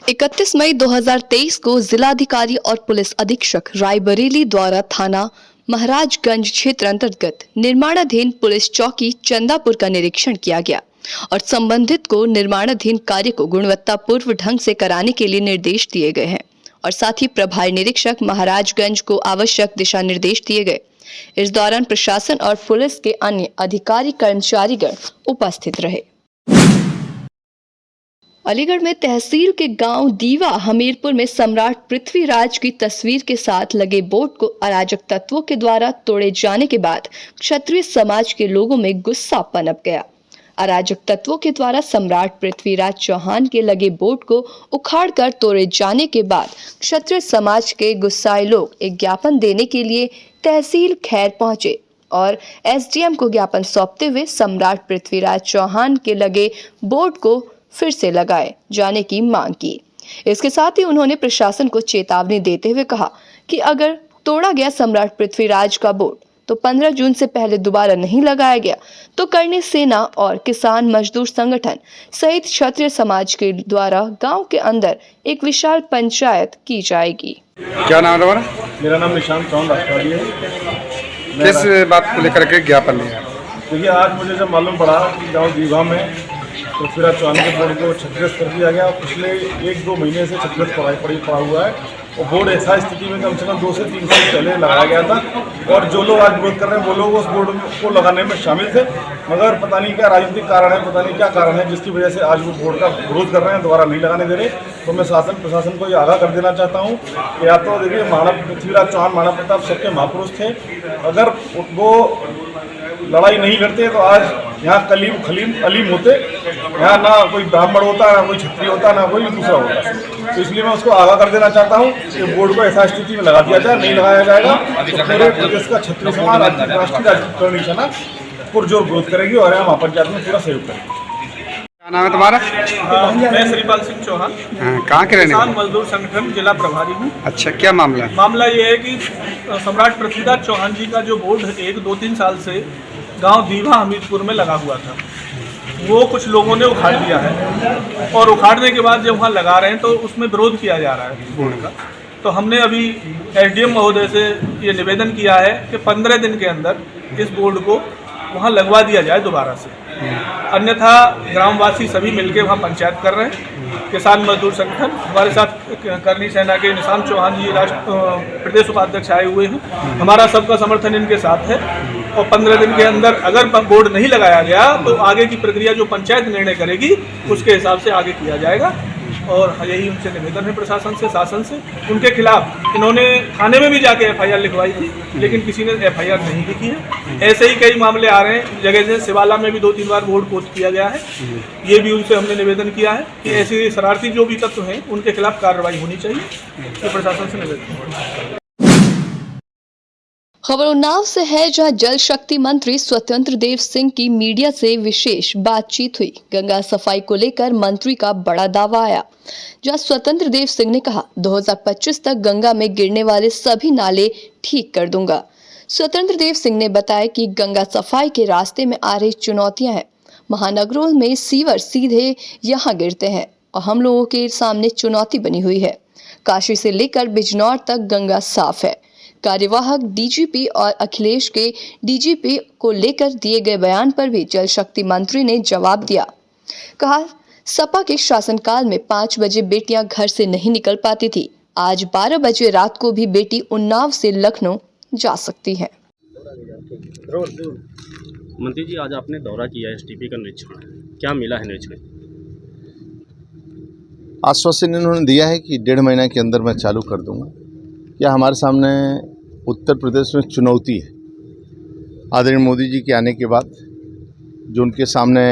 31 मई 2023 को जिलाधिकारी और पुलिस अधीक्षक रायबरेली द्वारा थाना महाराजगंज क्षेत्र अंतर्गत निर्माणाधीन पुलिस चौकी चंदापुर का निरीक्षण किया गया और संबंधित को निर्माणाधीन कार्य को गुणवत्तापूर्ण ढंग से कराने के लिए निर्देश दिए गए हैं और साथ ही प्रभारी निरीक्षक महाराजगंज को आवश्यक दिशा निर्देश दिए गए। इस दौरान प्रशासन और पुलिस के अन्य अधिकारी कर्मचारीगण उपस्थित रहे। अलीगढ़ में तहसील के गांव दीवा हमीरपुर में सम्राट पृथ्वीराज की तस्वीर के साथ लगे बोर्ड को अराजक तत्वों के द्वारा तोड़े जाने के बाद क्षत्रिय समाज के लोगों में गुस्सा पनप गया। अराजक तत्वों के द्वारा सम्राट पृथ्वीराज चौहान के लगे बोर्ड को उखाड़कर तोड़े जाने के बाद क्षत्रिय समाज के गुस्साए लोग एक ज्ञापन देने के लिए तहसील खैर पहुंचे और एसडीएम को ज्ञापन सौंपते हुए सम्राट पृथ्वीराज चौहान के लगे बोर्ड को फिर से लगाए जाने की मांग की। इसके साथ ही उन्होंने प्रशासन को चेतावनी देते हुए कहा कि अगर तोड़ा गया सम्राट पृथ्वीराज का बोर्ड तो 15 जून से पहले दोबारा नहीं लगाया गया तो करनी सेना और किसान मजदूर संगठन सहित क्षत्रिय समाज के द्वारा गांव के अंदर एक विशाल पंचायत की जाएगी। क्या नाम है तुम्हारा? मेरा नाम निशांत चौहान राष्ट्रवादी है। किस बात को लेकर के ज्ञापन लिया? देखिए, आज मुझे जब मालूम पड़ा कि गांव दीवा में पृथ्वीराज चौहान के बोर्ड को क्षतिग्रस्त कर दिया गया, पिछले 1-2 महीने से क्षतिग्रस्त पड़ा हुआ है और बोर्ड ऐसा स्थिति में कम से कम 2 से 3 साल पहले लगाया गया था और जो लोग आज विरोध कर रहे हैं वो लोग उस बोर्ड को लगाने में शामिल थे, मगर पता नहीं क्या राजनीतिक कारण है, पता नहीं क्या कारण है जिसकी वजह से आज वो बोर्ड का विरोध कर रहे हैं, दोबारा नहीं लगाने दे रहे। तो मैं शासन प्रशासन को ये आगाह कर देना चाहता हूँ कि या तो देखिए, महाराज पृथ्वीराज चौहान महाराणा प्रताप सबके महापुरुष थे, अगर वो लड़ाई नहीं लड़ते तो आज यहाँ कलीम खलीम अलीम होते, यहाँ ना कोई ब्राह्मण होता, ना कोई क्षत्रिय होता, ना कोई दूसरा होता। तो इसलिए मैं उसको आगाह कर देना चाहता हूँ कि बोर्ड को ऐसा स्थिति में लगा दिया जाए, नहीं लगाया जाएगा तो पूरे प्रदेश का क्षत्रिय समाज राष्ट्रीय राजनीतिक सेना पुरजोर विरोध करेगी और यहाँ महापंचायत में पूरा सहयोग करेगी। क्या नाम है तुम्हारा? मैं श्रीपाल सिंह चौहान, कहाँ के रहने वाले? किसान मजदूर संगठन जिला प्रभारी हूँ। अच्छा, क्या मामला है? मामला ये है कि सम्राट पृथ्वीराज चौहान जी का जो बोर्ड 1-2-3 साल से गांव दीवा हमीरपुर में लगा हुआ था, वो कुछ लोगों ने उखाड़ लिया है और उखाड़ने के बाद जब वहाँ लगा रहे हैं तो उसमें विरोध किया जा रहा है बोर्ड का। तो हमने अभी एसडीएम महोदय से ये निवेदन किया है कि 15 दिन के अंदर इस बोर्ड को वहाँ लगवा दिया जाए दोबारा से, अन्यथा ग्रामवासी सभी मिलकर वहाँ पंचायत कर रहे हैं। किसान मजदूर संगठन, हमारे साथ करनी सेना के निशांत चौहान जी प्रदेश उपाध्यक्ष आए हुए हैं, हमारा सबका समर्थन इनके साथ है और 15 दिन के अंदर अगर बोर्ड नहीं लगाया गया तो आगे की प्रक्रिया जो पंचायत निर्णय करेगी उसके हिसाब से आगे किया जाएगा। और यही उनसे निवेदन है प्रशासन से, शासन से। उनके खिलाफ इन्होंने थाने में भी जाके एफआईआर लिखवाई थी, लेकिन किसी ने एफआईआर नहीं लिखी है। ऐसे ही कई मामले आ रहे हैं, जगह से शिवाला में भी 2-3 बार बोर्ड पोस्ट किया गया है। ये भी उनसे हमने निवेदन किया है कि ऐसे शरारती जो भी तत्व हैं उनके खिलाफ कार्रवाई होनी चाहिए, ये प्रशासन से निवेदन है। खबर उन्नाव से है, जहां जल शक्ति मंत्री स्वतंत्र देव सिंह की मीडिया से विशेष बातचीत हुई। गंगा सफाई को लेकर मंत्री का बड़ा दावा आया, जहां स्वतंत्र देव सिंह ने कहा 2025 तक गंगा में गिरने वाले सभी नाले ठीक कर दूंगा। स्वतंत्र देव सिंह ने बताया कि गंगा सफाई के रास्ते में आ रही चुनौतियां हैं। महानगरों में सीवर सीधे यहाँ गिरते हैं और हम लोगों के सामने चुनौती बनी हुई है। काशी से लेकर बिजनौर तक गंगा साफ है। कार्यवाहक डीजीपी और अखिलेश के डीजीपी को लेकर दिए गए बयान पर भी जल शक्ति मंत्री ने जवाब दिया। कहा, सपा के शासनकाल में 5 बजे बेटियां घर से नहीं निकल पाती थी, आज 12 बजे रात को भी बेटी उन्नाव से लखनऊ जा सकती है। मंत्री जी, आज आपने दौरा किया एसटीपी का निरीक्षण, क्या मिला है निरीक्षण? आश्वासन इन्होंने दिया है कि 1.5 महीना के अंदर मैं चालू कर दूंगा। क्या हमारे सामने उत्तर प्रदेश में चुनौती है, आदरणीय मोदी जी के आने के बाद जो उनके सामने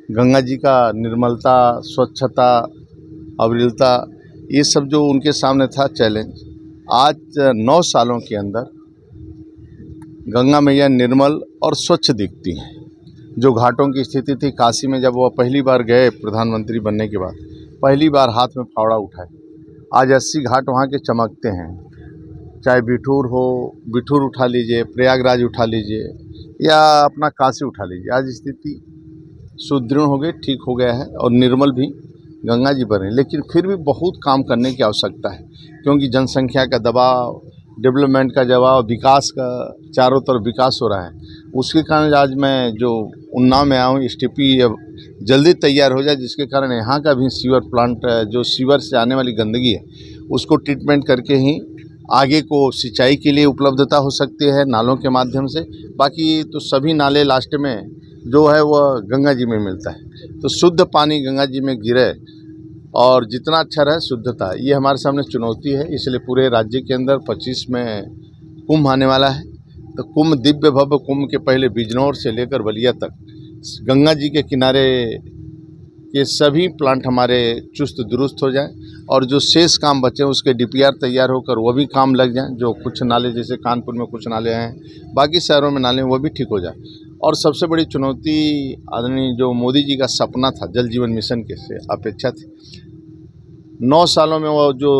गंगा जी का निर्मलता, स्वच्छता, अविरलता, ये सब जो उनके सामने था चैलेंज, आज 9 सालों के अंदर गंगा मैया निर्मल और स्वच्छ दिखती हैं। जो घाटों की स्थिति थी, काशी में जब वो पहली बार गए प्रधानमंत्री बनने के बाद, पहली बार हाथ में फावड़ा उठाए, आज 80 घाट वहाँ के चमकते हैं। चाहे बिठूर उठा लीजिए, प्रयागराज उठा लीजिए या अपना काशी उठा लीजिए, आज स्थिति सुदृढ़ हो गई, ठीक हो गया है और निर्मल भी गंगा जी बने, लेकिन फिर भी बहुत काम करने की आवश्यकता है, क्योंकि जनसंख्या का दबाव, डेवलपमेंट का दबाव, विकास का चारों तरफ विकास हो रहा है। उसके कारण आज मैं जो उन्नाव में आया हूँ, STP अब जल्दी तैयार हो जाए, जिसके कारण यहाँ का भी सीवर प्लांट, जो सीवर से आने वाली गंदगी है उसको ट्रीटमेंट करके ही आगे को सिंचाई के लिए उपलब्धता हो सकती है नालों के माध्यम से। बाकी तो सभी नाले लास्ट में जो है वह गंगा जी में मिलता है, तो शुद्ध पानी गंगा जी में गिरे और जितना अच्छा रहे शुद्धता, ये हमारे सामने चुनौती है। इसलिए पूरे राज्य के अंदर 25 में कुंभ आने वाला है, तो कुंभ, दिव्य भव्य कुंभ के पहले बिजनौर से लेकर बलिया तक गंगा जी के किनारे ये सभी प्लांट हमारे चुस्त दुरुस्त हो जाएं, और जो शेष काम बचे उसके DPR तैयार होकर वो भी काम लग जाएं। जो कुछ नाले, जैसे कानपुर में कुछ नाले हैं, बाकी शहरों में नाले हैं, वो भी ठीक हो जाए। और सबसे बड़ी चुनौती आदरणीय जो मोदी जी का सपना था जल जीवन मिशन के से अपेक्षा थी। 9 सालों में वो जो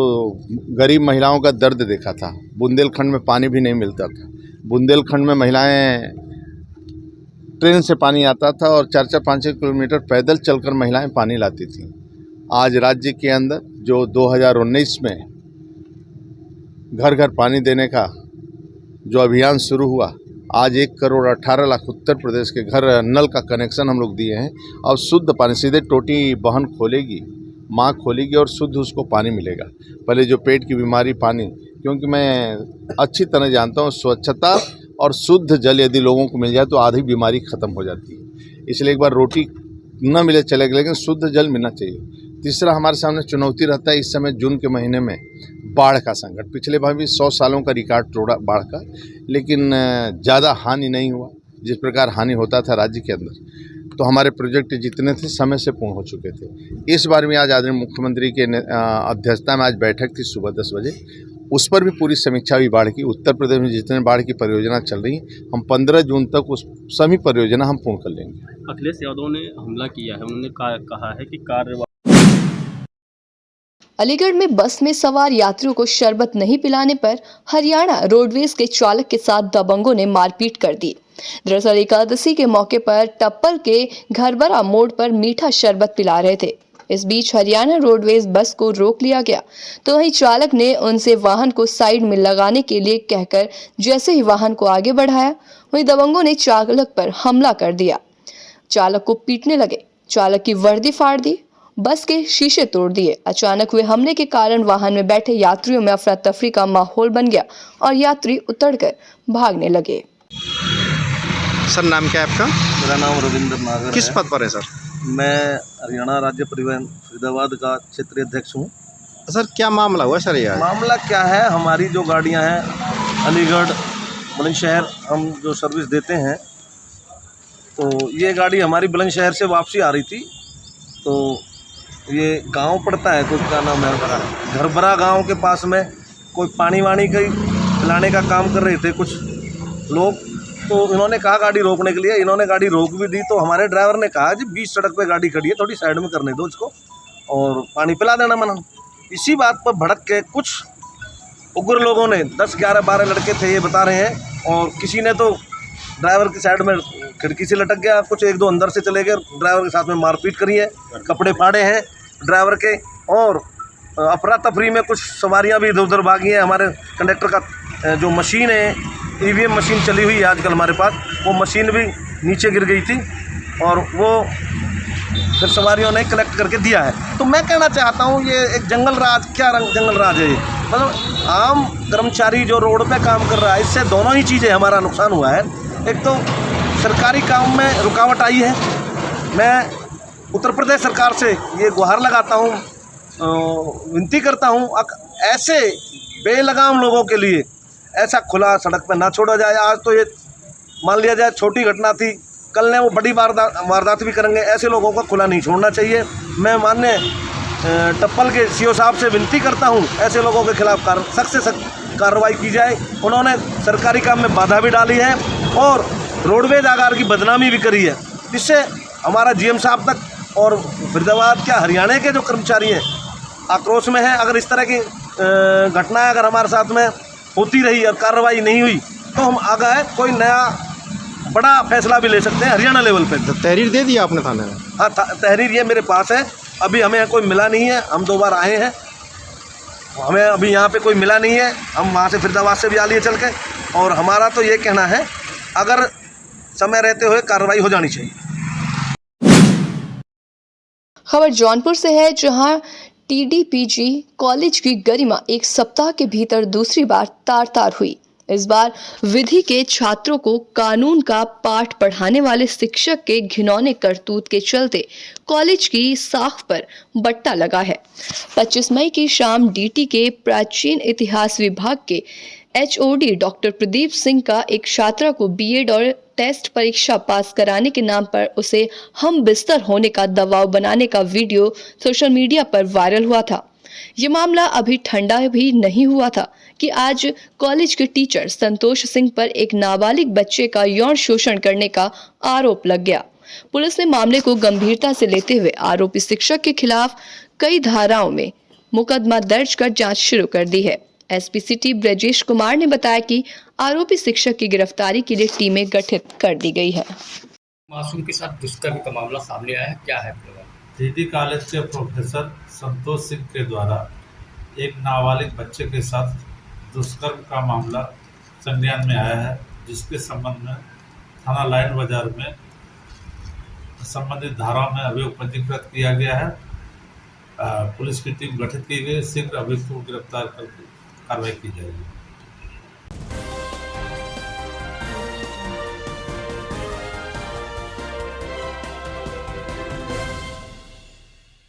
गरीब महिलाओं का दर्द देखा था, बुंदेलखंड में पानी भी नहीं मिलता था, बुंदेलखंड में महिलाएं ट्रेन से पानी आता था और 4-4, 5-6 किलोमीटर पैदल चलकर महिलाएं पानी लाती थी। आज राज्य के अंदर जो 2019 में घर घर पानी देने का जो अभियान शुरू हुआ, आज 1,18,00,000 उत्तर प्रदेश के घर नल का कनेक्शन हम लोग दिए हैं। और शुद्ध पानी सीधे टोटी बहन खोलेगी, माँ खोलेगी और शुद्ध उसको पानी मिलेगा। पहले जो पेट की बीमारी पानी, क्योंकि मैं अच्छी तरह जानता हूँ स्वच्छता और शुद्ध जल यदि लोगों को मिल जाए तो आधी बीमारी ख़त्म हो जाती है। इसलिए एक बार रोटी न मिले चलेगा, लेकिन शुद्ध जल मिलना चाहिए। तीसरा हमारे सामने चुनौती रहता है इस समय जून के महीने में बाढ़ का संकट। पिछले बार भी 100 सालों का रिकॉर्ड तोड़ा बाढ़ का, लेकिन ज़्यादा हानि नहीं हुआ जिस प्रकार हानि होता था राज्य के अंदर। तो हमारे प्रोजेक्ट जितने थे समय से पूर्ण हो चुके थे। इस बार भी आज आदरणीय मुख्यमंत्री के अध्यक्षता में आज बैठक थी सुबह 10 बजे, उस पर भी पूरी समीक्षा हुई बाढ़ की। उत्तर प्रदेश में जितने बाढ़ की परियोजना चल रही हम 15 जून तक उस सभी परियोजना हम पूर्ण कर लेंगे। अखिलेश यादव ने हमला किया है, उन्होंने कहा है कि कार्य अलीगढ़ में बस में सवार यात्रियों को शरबत नहीं पिलाने पर हरियाणा रोडवेज के चालक के साथ दबंगों ने मारपीट कर दी। दरअसल एकादशी के मौके पर टप्पल के घरबरा मोड़ पर मीठा शरबत पिला रहे थे। इस बीच हरियाणा रोडवेज बस को रोक लिया गया, तो वहीं चालक ने उनसे वाहन को साइड में लगाने के लिए कहकर जैसे ही वाहन को आगे बढ़ाया, वहीं दबंगों ने चालक पर हमला कर दिया। चालक को पीटने लगे, चालक की वर्दी फाड़ दी, बस के शीशे तोड़ दिए। अचानक हुए हमले के कारण वाहन में बैठे यात्रियों में अफरा तफरी का माहौल बन गया और यात्री उतरकर भागने लगे। सर नाम क्या है आपका? मेरा नाम रविंद्र नागर किस है। पद पर है सर? मैं हरियाणा राज्य परिवहन फरीदाबाद का क्षेत्रीय अध्यक्ष हूँ। सर क्या मामला हुआ सर? ये मामला क्या है, हमारी जो गाड़ियाँ हैं अलीगढ़ बुलंदशहर हम जो सर्विस देते हैं, तो ये गाड़ी हमारी बुलंदशहर से वापसी आ रही थी। तो ये गांव पड़ता है, कोई क्या नाम है, घरबरा गांव के पास में कोई पानी वानी का पिलाने का काम कर रहे थे कुछ लोग। तो इन्होंने कहा गाड़ी रोकने के लिए, इन्होंने गाड़ी रोक भी दी। तो हमारे ड्राइवर ने कहा जी बीच सड़क पे गाड़ी खड़ी है, थोड़ी साइड में करने दो इसको और पानी पिला देना मना। इसी बात पर भड़क के कुछ उग्र लोगों ने 10, 11, 12 लड़के थे ये बता रहे हैं, और किसी ने तो ड्राइवर की साइड में खिड़की से लटक गया, कुछ 1-2 अंदर से चले गए, ड्राइवर के साथ में मारपीट करी है, कपड़े फाड़े हैं ड्राइवर के, और अफरा तफरी में कुछ सवारियां भी इधर उधर भागी हैं। हमारे कंडक्टर का जो मशीन है, EVM मशीन चली हुई है आजकल हमारे पास, वो मशीन भी नीचे गिर गई थी और वो फिर सवारियों ने कलेक्ट करके दिया है। तो मैं कहना चाहता हूँ ये एक जंगल राज, क्या जंगल राज है ये, मतलब आम कर्मचारी जो रोड पे काम कर रहा है, इससे दोनों ही चीज़ें हमारा नुकसान हुआ है। एक तो सरकारी काम में रुकावट आई है। मैं उत्तर प्रदेश सरकार से ये गुहार लगाता हूँ, विनती करता हूँ, ऐसे बेलगाम लोगों के लिए ऐसा खुला सड़क पर ना छोड़ा जाए। आज तो ये मान लिया जाए छोटी घटना थी, कल ने वो बड़ी वारदात भी करेंगे। ऐसे लोगों को खुला नहीं छोड़ना चाहिए। मैं माननीय टप्पल के CO साहब से विनती करता हूँ, ऐसे लोगों के खिलाफ सख्त से सख्त कार्रवाई की जाए। उन्होंने सरकारी काम में बाधा भी डाली है और रोडवेज आगार की बदनामी भी करी है, जिससे हमारा GM साहब तक और फरीदाबाद क्या हरियाणा के जो कर्मचारी हैं आक्रोश में हैं। अगर इस तरह की घटनाएं अगर हमारे साथ में होती रही और कार्रवाई नहीं हुई तो हम आगे कोई नया बड़ा फैसला भी ले सकते हैं हरियाणा लेवल पे। तहरीर दे दिया आपने थाने में? हाँ, तहरीर ये मेरे पास है। अभी हमें कोई मिला नहीं है। हम 2 बार आए हैं, हमें अभी यहाँ पे कोई मिला नहीं है। हम वहाँ से फरीदाबाद से भी आ लिए चल के, और हमारा तो ये कहना है अगर समय रहते हुए कार्रवाई हो जानी चाहिए। खबर जौनपुर से है, जहां टीडीपीजी कॉलेज की गरिमा एक सप्ताह के भीतर दूसरी बार तार-तार हुई। इस बार विधि के छात्रों को कानून का पाठ पढ़ाने वाले शिक्षक के घिनौने करतूत के चलते कॉलेज की साख पर बट्टा लगा है। 25 मई की शाम डीटी के प्राचीन इतिहास विभाग के एचओडी डॉक्टर प्रदीप सिंह का एक छात्रा को बीएड और टेस्ट परीक्षा पास कराने के नाम पर उसे हम बिस्तर होने का दबाव बनाने का वीडियो सोशल मीडिया पर वायरल हुआ था। ये मामला अभी ठंडा भी नहीं हुआ था कि आज कॉलेज के टीचर संतोष सिंह पर एक नाबालिग बच्चे का यौन शोषण करने का आरोप लग गया। पुलिस ने मामले को गंभीरता से लेते हुए आरोपी शिक्षक के खिलाफ कई धाराओं में मुकदमा दर्ज कर जांच शुरू कर दी है। एसपी सिटी ब्रजेश कुमार ने बताया कि आरोपी शिक्षक की गिरफ्तारी के लिए टीमें गठित कर दी गई है। मासूम के साथ दुष्कर्म का मामला सामने आया है, क्या है? डीटी कॉलेज के प्रोफेसर संतोष सिंह के द्वारा एक नाबालिग बच्चे के साथ दुष्कर्म का मामला संज्ञान में आया है, जिसके संबंध में थाना लाइन बाजार में संबंधित धाराओं में अभियोग पंजीकृत किया गया है। पुलिस की टीम गठित की गई, शीघ्र अभियुक्त को गिरफ्तार करके कार्रवाई की जाएगी।